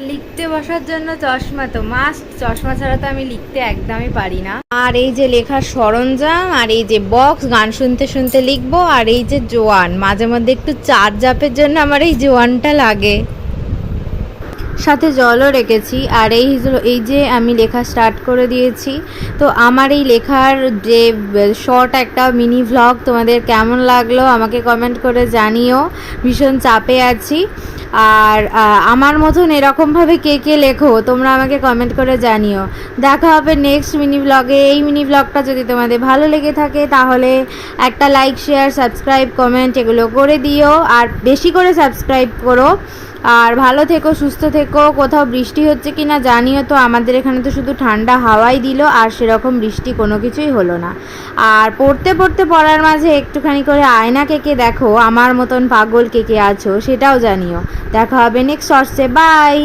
লিখতে বসার জন্য চশমা তো মাস্ট, চশমা ছাড়া তো আমি লিখতে একদমই পারি না। আর এই যে লেখার সরঞ্জাম, আর এই যে বক্স, গান শুনতে শুনতে লিখবো, আর এই যে জোয়ান, মাঝে মধ্যে একটু চার্জ আপের জন্য আমার এই জোয়ানটা লাগে, সাথে জলও রেখেছি। আর এই যে আমি লেখা স্টার্ট করে দিয়েছি। তো আমার এই লেখার যে শর্ট একটা মিনি ভ্লগ তোমাদের কেমন লাগলো আমাকে কমেন্ট করে জানিও। ভীষণ চাপে আছি, আর আমার মতন এরকমভাবে কে কে লেখো তোমরা আমাকে কমেন্ট করে জানিও। দেখা হবে নেক্সট মিনি ভ্লগে। এই মিনি ভ্লগটা যদি তোমাদের ভালো লেগে থাকে তাহলে একটা লাইক, শেয়ার, সাবস্ক্রাইব, কমেন্ট এগুলো করে দিও, আর বেশি করে সাবস্ক্রাইব করো। আর ভালো থেকো, সুস্থ থেকো। কোথাও বৃষ্টি হচ্ছে কি না জানিও তো। আমাদের এখানে তো শুধু ঠান্ডা হাওয়াই দিল, আর সেরকম বৃষ্টি কোনো কিছুই হলো না। আর পড়তে পড়তে পড়ার মাঝে একটুখানি করে আয়না কে দেখো, আমার মতন পাগল কে আছো সেটাও জানিও। দেখা হবে নেক্সট শর্টসে। বাই।